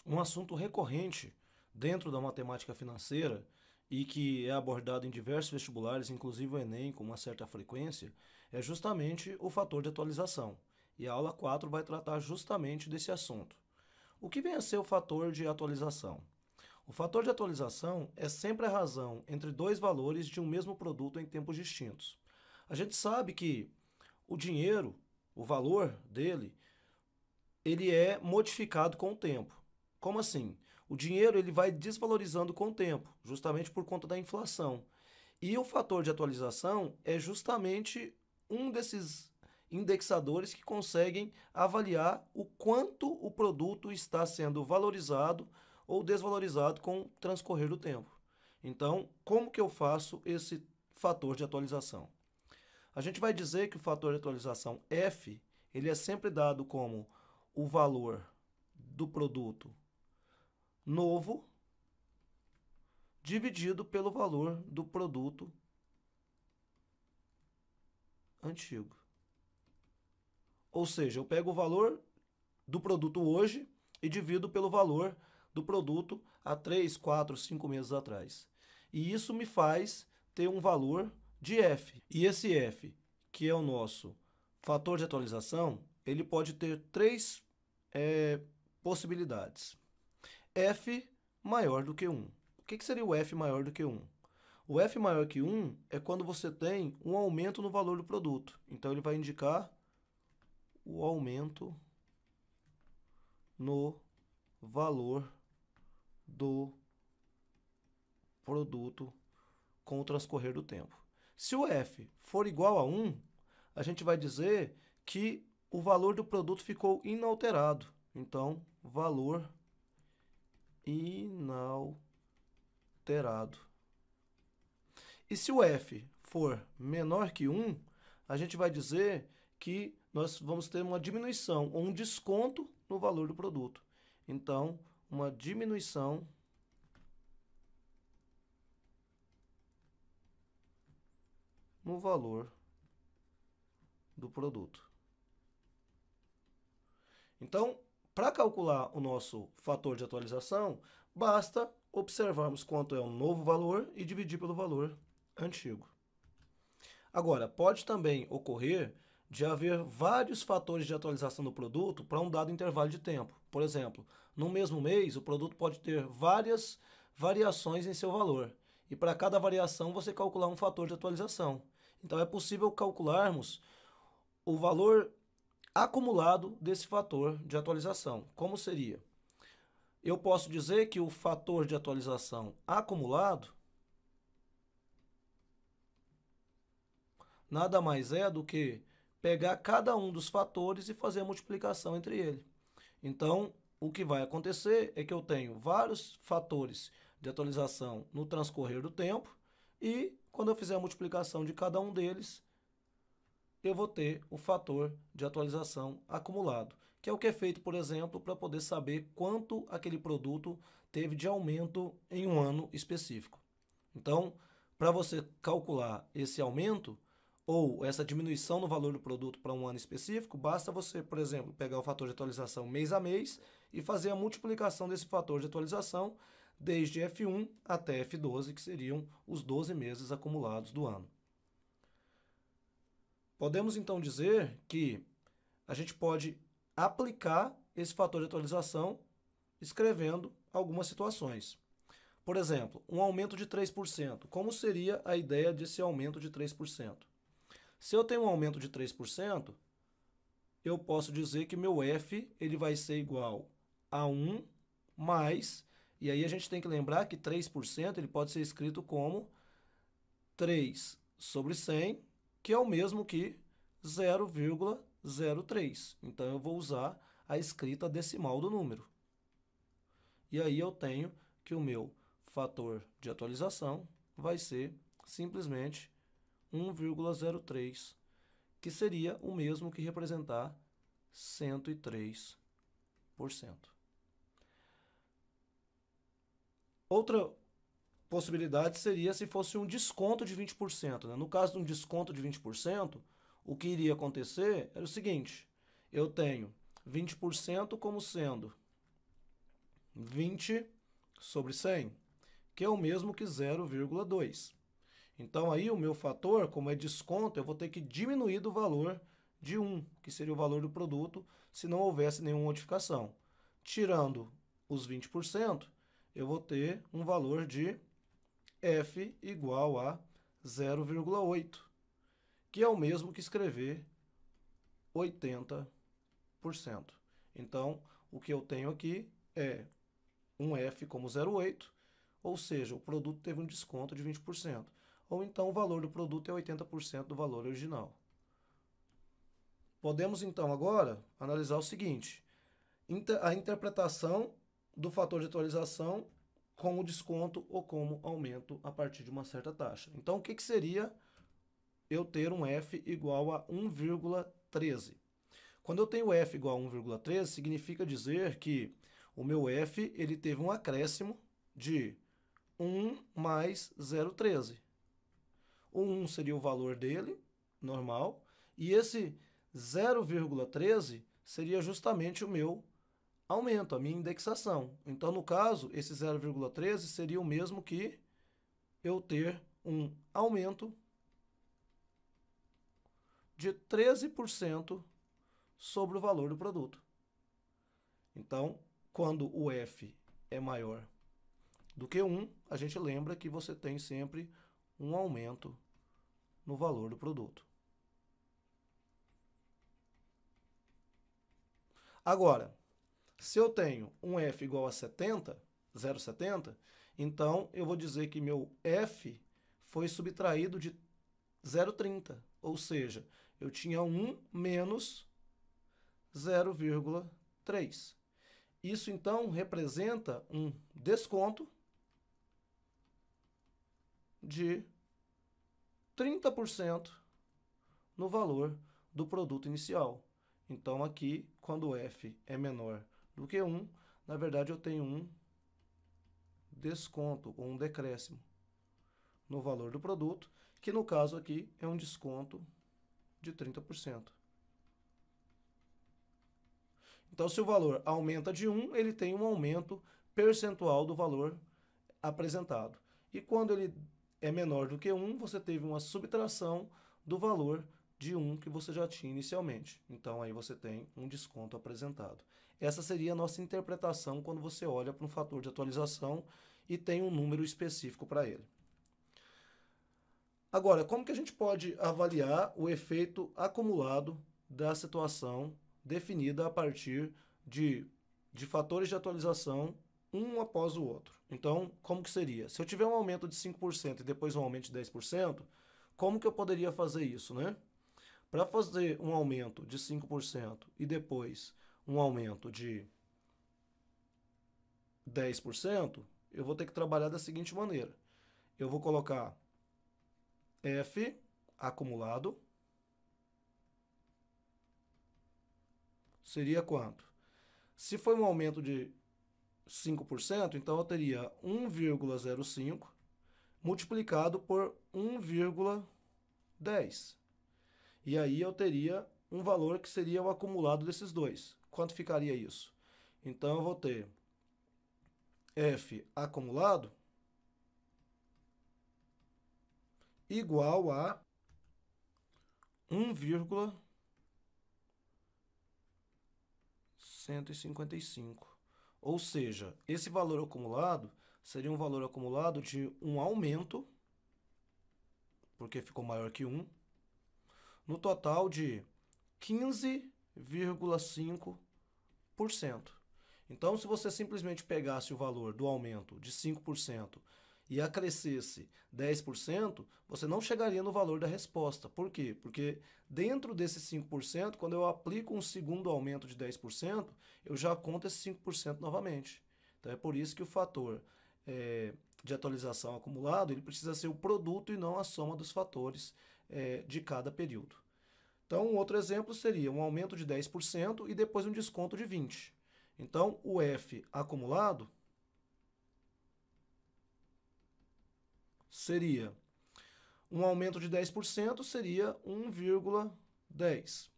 Um assunto recorrente dentro da matemática financeira e que é abordado em diversos vestibulares, inclusive o Enem, com uma certa frequência, é justamente o fator de atualização. E a aula 4 vai tratar justamente desse assunto. O que vem a ser o fator de atualização? O fator de atualização é sempre a razão entre dois valores de um mesmo produto em tempos distintos. A gente sabe que o dinheiro, o valor dele, ele é modificado com o tempo. Como assim? O dinheiro ele vai desvalorizando com o tempo, justamente por conta da inflação. E o fator de atualização é justamente um desses indexadores que conseguem avaliar o quanto o produto está sendo valorizado ou desvalorizado com o transcorrer do tempo. Então, como que eu faço esse fator de atualização? A gente vai dizer que o fator de atualização F, ele é sempre dado como o valor do produto novo dividido pelo valor do produto antigo. Ou seja, eu pego o valor do produto hoje e divido pelo valor do produto há 3, 4, 5 meses atrás. E isso me faz ter um valor de F. E esse F, que é o nosso fator de atualização, ele pode ter três possibilidades. F maior do que 1. O que seria o F maior do que 1? O F maior que 1 é quando você tem um aumento no valor do produto. Então, ele vai indicar o aumento no valor do produto com o transcorrer do tempo. Se o F for igual a 1, a gente vai dizer que o valor do produto ficou inalterado. Então, valor inalterado. E se o F for menor que 1, a gente vai dizer que nós vamos ter uma diminuição ou um desconto no valor do produto. Então, uma diminuição no valor do produto. Então, para calcular o nosso fator de atualização, basta observarmos quanto é o novo valor e dividir pelo valor antigo. Agora, pode também ocorrer de haver vários fatores de atualização do produto para um dado intervalo de tempo. Por exemplo, no mesmo mês, o produto pode ter várias variações em seu valor. E para cada variação, você calcular um fator de atualização. Então, é possível calcularmos o valor acumulado desse fator de atualização. Como seria? Eu posso dizer que o fator de atualização acumulado nada mais é do que pegar cada um dos fatores e fazer a multiplicação entre ele. Então, o que vai acontecer é que eu tenho vários fatores de atualização no transcorrer do tempo e, quando eu fizer a multiplicação de cada um deles, eu vou ter o fator de atualização acumulado, que é o que é feito, por exemplo, para poder saber quanto aquele produto teve de aumento em um ano específico. Então, para você calcular esse aumento ou essa diminuição no valor do produto para um ano específico, basta você, por exemplo, pegar o fator de atualização mês a mês e fazer a multiplicação desse fator de atualização desde F1 até F12, que seriam os 12 meses acumulados do ano. Podemos então dizer que a gente pode aplicar esse fator de atualização escrevendo algumas situações. Por exemplo, um aumento de 3%. Como seria a ideia desse aumento de 3%? Se eu tenho um aumento de 3%, eu posso dizer que meu F ele vai ser igual a 1 mais, e aí a gente tem que lembrar que 3% ele pode ser escrito como 3 sobre 100, que é o mesmo que 0,03. Então, eu vou usar a escrita decimal do número. E aí eu tenho que o meu fator de atualização vai ser simplesmente 1,03, que seria o mesmo que representar 103%. Outra possibilidade seria se fosse um desconto de 20%, né? No caso de um desconto de 20%, o que iria acontecer era o seguinte: eu tenho 20% como sendo 20 sobre 100, que é o mesmo que 0,2. Então, aí o meu fator, como é desconto, eu vou ter que diminuir do valor de 1, que seria o valor do produto, se não houvesse nenhuma modificação. Tirando os 20%, eu vou ter um valor de F igual a 0,8, que é o mesmo que escrever 80%. Então, o que eu tenho aqui é um F como 0,8, ou seja, o produto teve um desconto de 20%. Ou então o valor do produto é 80% do valor original. Podemos então agora analisar o seguinte: a interpretação do fator de atualização como desconto ou como aumento a partir de uma certa taxa. Então, o que seria eu ter um F igual a 1,13? Quando eu tenho F igual a 1,13, significa dizer que o meu F ele teve um acréscimo de 1 mais 0,13. O 1 seria o valor dele, normal, e esse 0,13 seria justamente o meu aumento, a minha indexação. Então, no caso, esse 0,13 seria o mesmo que eu ter um aumento de 13% sobre o valor do produto. Então, quando o F é maior do que 1, a gente lembra que você tem sempre um aumento no valor do produto. Agora, se eu tenho um F igual a 70, 0,70, então eu vou dizer que meu F foi subtraído de 0,30, ou seja, eu tinha 1 menos 0,3. Isso então representa um desconto de 30% no valor do produto inicial. Então, aqui, quando o F é menor do que 1, na verdade eu tenho um desconto ou um decréscimo no valor do produto, que no caso aqui é um desconto de 30%. Então, se o valor aumenta de 1, ele tem um aumento percentual do valor apresentado. E quando ele é menor do que 1, você teve uma subtração do valor de 1 que você já tinha inicialmente. Então, aí você tem um desconto apresentado. Essa seria a nossa interpretação quando você olha para um fator de atualização e tem um número específico para ele. Agora, como que a gente pode avaliar o efeito acumulado da situação definida a partir de fatores de atualização um após o outro? Então, como que seria? Se eu tiver um aumento de 5% e depois um aumento de 10%, como que eu poderia fazer isso, né? Para fazer um aumento de 5% e depois um aumento de 10%, eu vou ter que trabalhar da seguinte maneira. Eu vou colocar F acumulado seria quanto? Se foi um aumento de 5%, então eu teria 1,05 multiplicado por 1,10. E aí eu teria um valor que seria o acumulado desses dois. Quanto ficaria isso? Então eu vou ter F acumulado igual a 1,155. Ou seja, esse valor acumulado seria um valor acumulado de um aumento, porque ficou maior que 1, no total de 15,5%. Então, se você simplesmente pegasse o valor do aumento de 5% e acrescesse 10%, você não chegaria no valor da resposta. Por quê? Porque dentro desses 5%, quando eu aplico um segundo aumento de 10%, eu já conto esse 5% novamente. Então, é por isso que o fator de atualização acumulado ele precisa ser o produto e não a soma dos fatores de cada período. Então, um outro exemplo seria um aumento de 10% e depois um desconto de 20%. Então, o F acumulado seria um aumento de 10%, seria 1,10,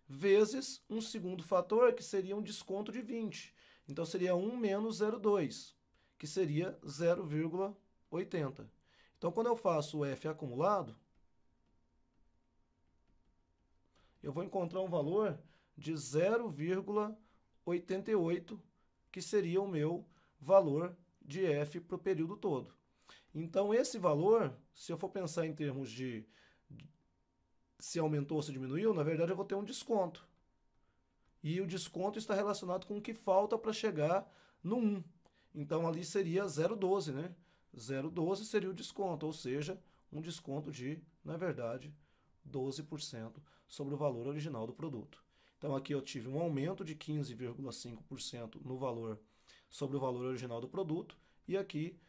vezes um segundo fator, que seria um desconto de 20. Então seria 1 menos 0,2, que seria 0,80. Então quando eu faço o F acumulado, eu vou encontrar um valor de 0,88, que seria o meu valor de F para o período todo. Então, esse valor, se eu for pensar em termos de se aumentou ou se diminuiu, na verdade eu vou ter um desconto. E o desconto está relacionado com o que falta para chegar no 1. Então, ali seria 0,12, né? 0,12 seria o desconto, ou seja, um desconto de, na verdade, 12% sobre o valor original do produto. Então, aqui eu tive um aumento de 15,5% no valor sobre o valor original do produto e aqui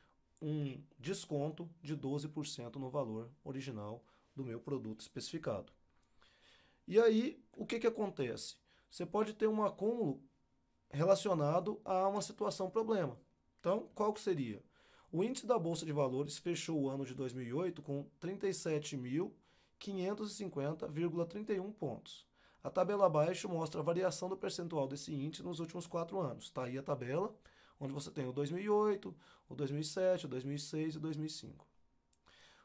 um desconto de 12% no valor original do meu produto especificado. E aí, o que acontece? Você pode ter um acúmulo relacionado a uma situação problema. Então, qual que seria? O índice da Bolsa de Valores fechou o ano de 2008 com 37.550,31 pontos. A tabela abaixo mostra a variação do percentual desse índice nos últimos 4 anos. Está aí a tabela, onde você tem o 2008, o 2007, o 2006 e o 2005.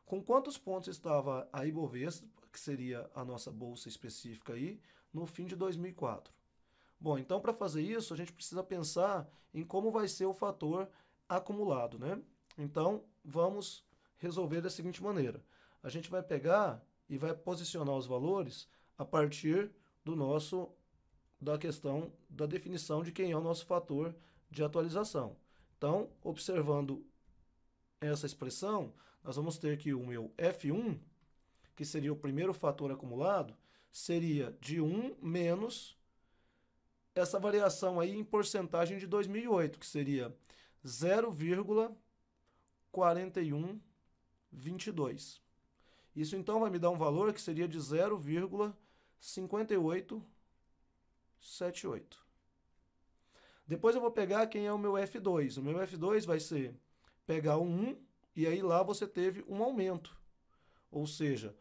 Com quantos pontos estava a Ibovespa, que seria a nossa bolsa específica aí, no fim de 2004? Bom, então para fazer isso, a gente precisa pensar em como vai ser o fator acumulado, né? Então, vamos resolver da seguinte maneira. A gente vai pegar e vai posicionar os valores a partir da questão da definição de quem é o nosso fator de atualização. Então, observando essa expressão, nós vamos ter que o meu F1, que seria o primeiro fator acumulado, seria de 1 menos essa variação aí em porcentagem de 2008, que seria 0,4122. Isso então vai me dar um valor que seria de 0,5878. Depois eu vou pegar quem é o meu F2. O meu F2 vai ser pegar o 1 e aí lá você teve um aumento. Ou seja,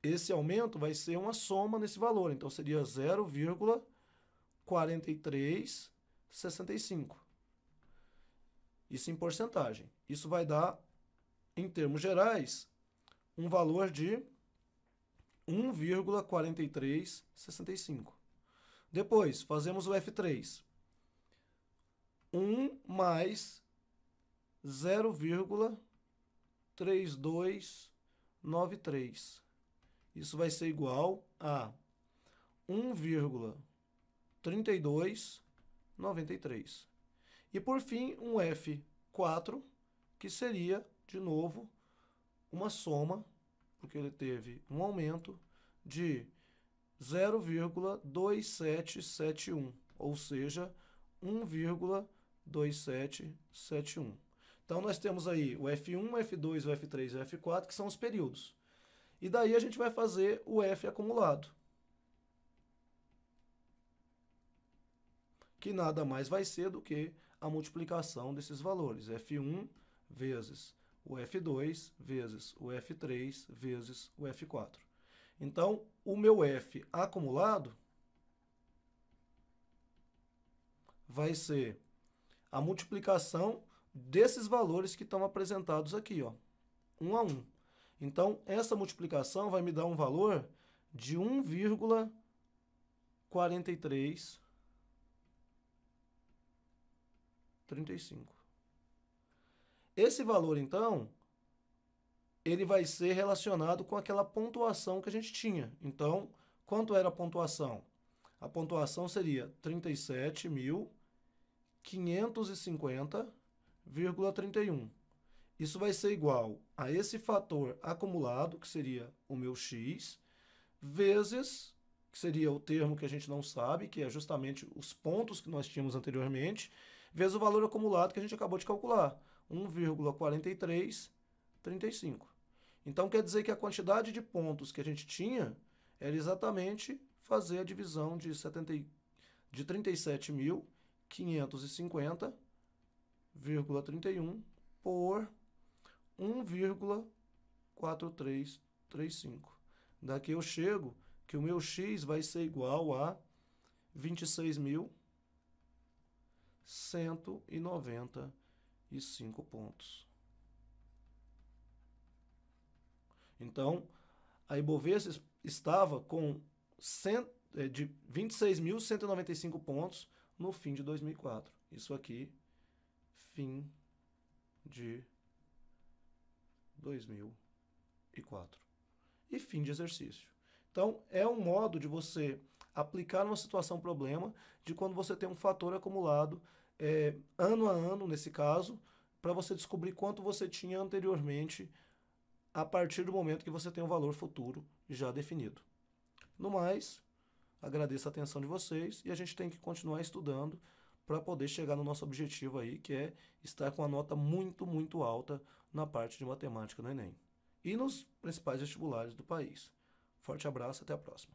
esse aumento vai ser uma soma nesse valor. Então seria 0,4365. Isso em porcentagem. Isso vai dar, em termos gerais, um valor de 1,4365. Depois, fazemos o F3. 1 mais 0,3293. Isso vai ser igual a 1,3293. E por fim, um F4, que seria, de novo, uma soma, porque ele teve um aumento de 0,2771, ou seja, 1,2771. Então, nós temos aí o F1, o F2, o F3 e o F4, que são os períodos. E daí a gente vai fazer o F acumulado, que nada mais vai ser do que a multiplicação desses valores. F1 vezes o F2 vezes o F3 vezes o F4. Então, o meu F acumulado vai ser a multiplicação desses valores que estão apresentados aqui, ó, 1 a 1. Então, essa multiplicação vai me dar um valor de 1,4335. Esse valor, então, ele vai ser relacionado com aquela pontuação que a gente tinha. Então, quanto era a pontuação? A pontuação seria 37.550,31. Isso vai ser igual a esse fator acumulado, que seria o meu x, vezes, que seria o termo que a gente não sabe, que é justamente os pontos que nós tínhamos anteriormente, vezes o valor acumulado que a gente acabou de calcular, 1,4335. Então, quer dizer que a quantidade de pontos que a gente tinha era exatamente fazer a divisão de 37.550,31 por 1,4335. Daqui eu chego que o meu x vai ser igual a 26.700 195 pontos. Então, a Ibovespa estava com de 26.195 pontos no fim de 2004. Isso aqui, fim de 2004. E fim de exercício. Então, é um modo de você aplicar numa situação problema de quando você tem um fator acumulado ano a ano, nesse caso, para você descobrir quanto você tinha anteriormente a partir do momento que você tem um valor futuro já definido. No mais, agradeço a atenção de vocês e a gente tem que continuar estudando para poder chegar no nosso objetivo aí, que é estar com uma nota muito, muito alta na parte de matemática no Enem e nos principais vestibulares do país. Forte abraço, até a próxima.